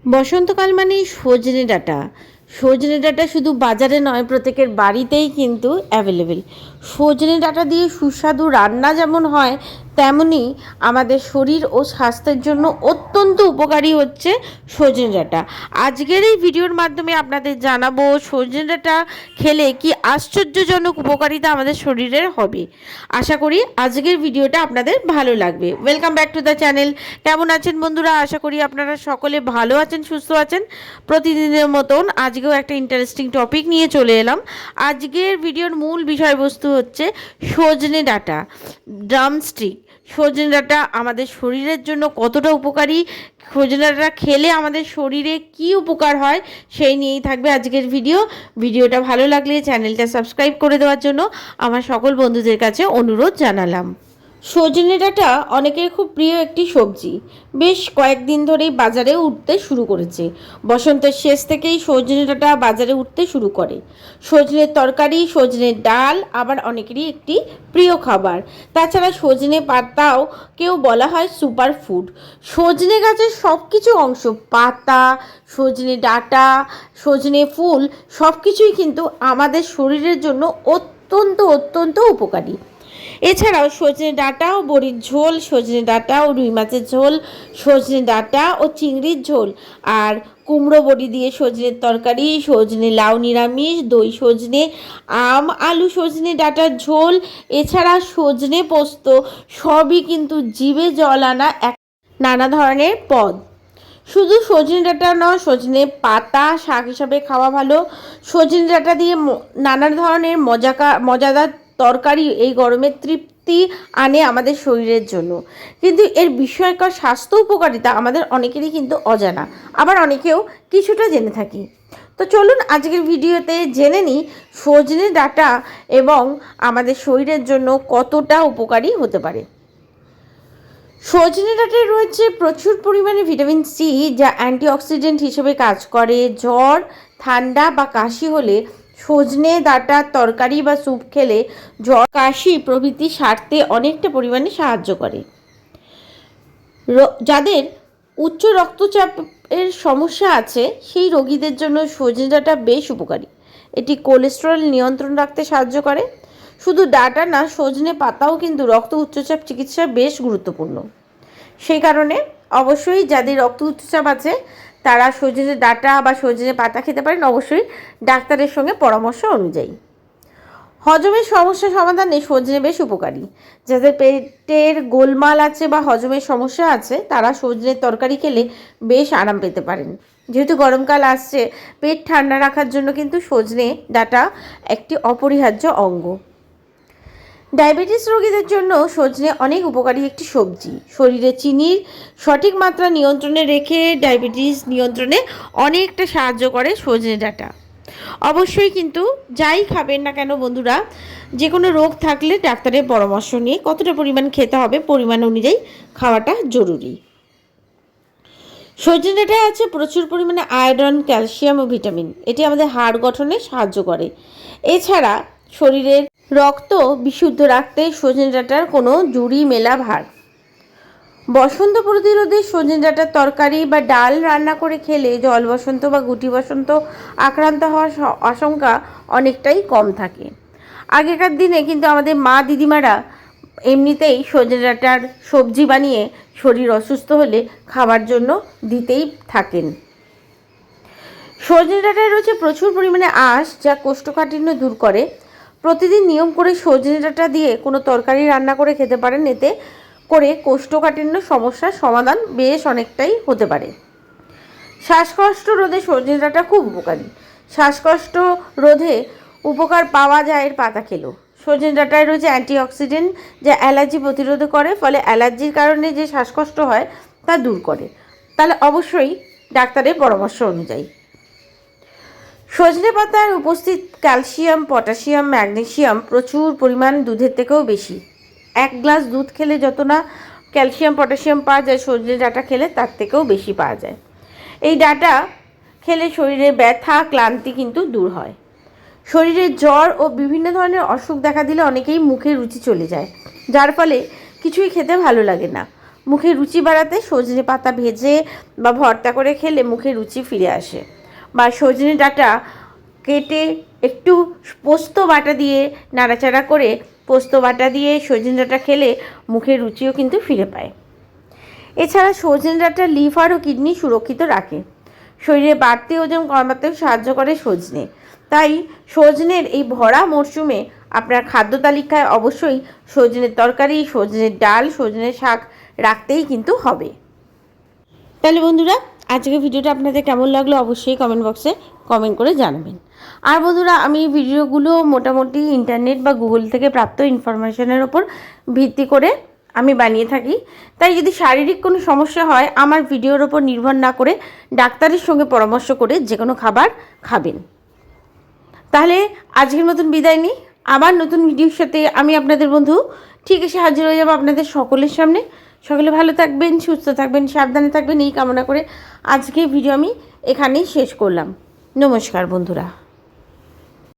বসন্তকাল মানেই সজনে ডাঁটা। সজনে ডাঁটা শুধু বাজারে নয়, প্রত্যেকের বাড়িতেই কিন্তু অ্যাভেলেবেল। সজনে ডাঁটা দিয়ে সুস্বাদু রান্না যেমন হয়, তেমনি আমাদের শরীর ও স্বাস্থ্যের জন্য অত্যন্ত উপকারী হচ্ছে সজনে ডাঁটা। আজকের এই ভিডিওর মাধ্যমে আপনাদের জানাবো সজনে ডাঁটা খেলে কি আশ্চর্যজনক উপকারিতা আমাদের শরীরের হবে। আশা করি আজকের ভিডিওটা আপনাদের ভালো লাগবে। Welcome back to the channel. কেমন আছেন বন্ধুরা? আশা করি আপনারা সকলে ভালো আছেন, সুস্থ আছেন। প্রতিদিনের মতন আজকেও একটা ইন্টারেস্টিং টপিক নিয়ে চলে এলাম। আজকের ভিডিওর মূল বিষয়বস্তু হচ্ছে সজনে ডাঁটা, ড্রামস্টিক। সজনে ডাঁটা আমাদের শরীরের জন্য কতটা উপকারী, সজনে ডাঁটা খেলে আমাদের শরীরে কি উপকার হয়, সেই নিয়েই থাকবে আজকের ভিডিওটা ভালো লাগলে চ্যানেলটা সাবস্ক্রাইব করে দেওয়ার জন্য আমার সকল বন্ধুদের কাছে অনুরোধ জানালাম। সজনে ডাঁটা অনেকের খুব প্রিয় একটি সবজি। বেশ কয়েকদিন ধরেই বাজারে উঠতে শুরু করেছে। বসন্তের শেষ থেকেই সজনে ডাঁটা বাজারে উঠতে শুরু করে। সজনের তরকারি, সজনের ডাল আবার অনেকেরই একটি প্রিয় খাবার। তাছাড়া সজনে পাতাও কেউ বলা হয় সুপার ফুড। সজনে গাছের সব কিছু অংশ, পাতা, সজনে ডাঁটা, সজনে ফুল, সব কিছুই কিন্তু আমাদের শরীরের জন্য অত্যন্ত অত্যন্ত উপকারী। এছাড়াও সজনে ডাঁটা ও বড়ির ঝোল, সজনে ডাঁটা ও রুই মাছের ঝোল, সজনে ডাঁটা ও চিংড়ির ঝোল, আর কুমড়ো বড়ি দিয়ে সজনের তরকারি, সজনে লাউ নিরামিষ, দই সজনে, আম আলু সজনে ডাঁটার ঝোল, এছাড়া সজনে পোস্ত, সবই কিন্তু জিভে জল আনা এক নানা ধরনের পদ। শুধু সজনে ডাঁটা নয়, সজনে পাতা শাক হিসাবে খাওয়া ভালো। সজনে ডাঁটা দিয়ে নানা ধরনের মজাদার তরকারি এই গরমের তৃপ্তি আনে আমাদের শরীরের জন্য। কিন্তু এর বিষয়কর স্বাস্থ্য উপকারিতা আমাদের অনেকেরই কিন্তু অজানা, আবার অনেকেও কিছুটা জেনে থাকি। তো চলুন আজকের ভিডিওতে জেনে নিই সজনে ডাঁটা এবং আমাদের শরীরের জন্য কতটা উপকারী হতে পারে। সজনে ডাঁটায় রয়েছে প্রচুর পরিমাণে ভিটামিন সি, যা অ্যান্টিঅক্সিডেন্ট হিসেবে কাজ করে। জ্বর, ঠান্ডা বা কাশি হলে সজনে ডাঁটার তরকারি বা স্যুপ খেলে জ্বর, কাশি প্রভৃতি সারতে অনেকটা পরিমাণে সাহায্য করে। যাদের উচ্চ রক্তচাপের সমস্যা আছে, সেই রোগীদের জন্য সজনে ডাঁটা বেশ উপকারী। এটি কোলেস্টেরল নিয়ন্ত্রণ রাখতে সাহায্য করে। শুধু ডাঁটা না, সজনে পাতাও কিন্তু রক্ত উচ্চচাপ চিকিৎসায় বেশ গুরুত্বপূর্ণ। সেই কারণে অবশ্যই যাদের রক্ত উচ্চচাপ আছে তারা সজনে ডাঁটা বা সজনে পাতা খেতে পারেন, অবশ্যই ডাক্তারের সঙ্গে পরামর্শ অনুযায়ী। হজমের সমস্যা সমাধানে সজনে বেশ উপকারী। যাদের পেটের গোলমাল আছে বা হজমের সমস্যা আছে, তারা সজনের তরকারি খেলে বেশ আরাম পেতে পারেন। যেহেতু গরমকাল আসছে, পেট ঠান্ডা রাখার জন্য কিন্তু সজনে ডাঁটা একটি অপরিহার্য অঙ্গ। ডায়াবেটিস রোগীদের জন্য সজনে অনেক উপকারী একটি সবজি। শরীরে চিনির সঠিক মাত্রা নিয়ন্ত্রণে রেখে ডায়াবেটিস নিয়ন্ত্রণে অনেকটা সাহায্য করে সজনে ডাঁটা। অবশ্যই কিন্তু যাই খাবেন না কেন বন্ধুরা, যে কোনো রোগ থাকলে ডাক্তারের পরামর্শ নিয়ে কতটা পরিমাণ খেতে হবে, পরিমাণ অনুযায়ী খাওয়াটা জরুরি। সজনে ডাঁটায় আছে প্রচুর পরিমাণে আয়রন, ক্যালসিয়াম ও ভিটামিন। এটি আমাদের হাড় গঠনে সাহায্য করে। এছাড়া শরীরের রক্ত বিশুদ্ধ রাখতে সজনে ডাঁটার কোনো জুড়ি মেলা ভার। বসন্ত প্রতিরোধে সজনে ডাঁটার তরকারি বা ডাল রান্না করে খেলে জল বসন্ত বা গুটি বসন্ত আক্রান্ত হওয়ার আশঙ্কা অনেকটাই কম থাকে। আগেকার দিনে কিন্তু আমাদের মা দিদিমারা এমনিতেই সজনে ডাঁটার সবজি বানিয়ে শরীর অসুস্থ হলে খাবার জন্য দিতেই থাকেন। সজনে ডাঁটায় রয়েছে প্রচুর পরিমাণে আঁশ, যা কোষ্ঠকাঠিন্য দূর করে। প্রতিদিন নিয়ম করে সজনে ডাঁটা দিয়ে কোনো তরকারি রান্না করে খেতে পারেন। এতে করে কোষ্ঠকাঠিন্য সমস্যার সমাধান বেশ অনেকটাই হতে পারে। শ্বাসকষ্ট রোধে সজনে ডাঁটা খুব উপকারী। শ্বাসকষ্ট রোধে উপকার পাওয়া যায় এর পাতা খেলেও। সজনে ডাঁটায় রয়েছে অ্যান্টিঅক্সিডেন্ট, যা অ্যালার্জি প্রতিরোধ করে, ফলে অ্যালার্জির কারণে যে শ্বাসকষ্ট হয় তা দূর করে। তাহলে অবশ্যই ডাক্তারের পরামর্শ অনুযায়ী। সজনে পাতায় উপস্থিত ক্যালসিয়াম, পটাশিয়াম, ম্যাগনেসিয়াম প্রচুর পরিমাণ দুধের থেকেও বেশি। এক গ্লাস দুধ খেলে যত না ক্যালসিয়াম পটাশিয়াম পাওয়া যায়, সজনে ডাঁটা খেলে তার থেকেও বেশি পাওয়া যায়। এই ডাঁটা খেলে শরীরে ব্যথা, ক্লান্তি কিন্তু দূর হয়। শরীরে জ্বর ও বিভিন্ন ধরনের অসুখ দেখা দিলে অনেকেই মুখে রুচি চলে যায়, যার ফলে কিছুই খেতে ভালো লাগে না। মুখে রুচি বাড়াতে সজনে পাতা ভেজে বা ভর্তা করে খেলে মুখে রুচি ফিরে আসে। বা সজনে ডাঁটা কেটে একটু পোস্ত বাটা দিয়ে নাড়াচাড়া করে পোস্ত বাটা দিয়ে সজনে ডাঁটা খেলে মুখের রুচিও কিন্তু ফিরে পায়। এছাড়া সজনে ডাঁটা লিভার ও কিডনি সুরক্ষিত রাখে। শরীরে বাড়তি ওজন কমাতেও সাহায্য করে সজনে। তাই সজনের এই ভরা মরশুমে আপনার খাদ্য তালিকায় অবশ্যই সজনের তরকারি, সজনের ডাল, সজনের শাক রাখতেই কিন্তু হবে। তাহলে বন্ধুরা, আজকের ভিডিওটা আপনাদের কেমন লাগলো অবশ্যই কমেন্ট বক্সে কমেন্ট করে জানাবেন। আর বন্ধুরা, আমি ভিডিওগুলো মোটামুটি ইন্টারনেট বা গুগল থেকে প্রাপ্ত ইনফরমেশনের ওপর ভিত্তি করে আমি বানিয়ে থাকি। তাই যদি শারীরিক কোনো সমস্যা হয়, আমার ভিডিওর ওপর নির্ভর না করে ডাক্তারের সঙ্গে পরামর্শ করে যে কোনো খাবার খাবেন। তাহলে আজকের মতন বিদায় নিই। আবার নতুন ভিডিওর সাথে আমি আপনাদের বন্ধু ঠিক এসে হাজির হয়ে যাবো আপনাদের সকলের সামনে। সকলে ভালো থাকবেন, সুস্থ থাকবেন, সাবধানে থাকবেন এই কামনা করে আজকের ভিডিও আমি এখানেই শেষ করলাম। নমস্কার বন্ধুরা।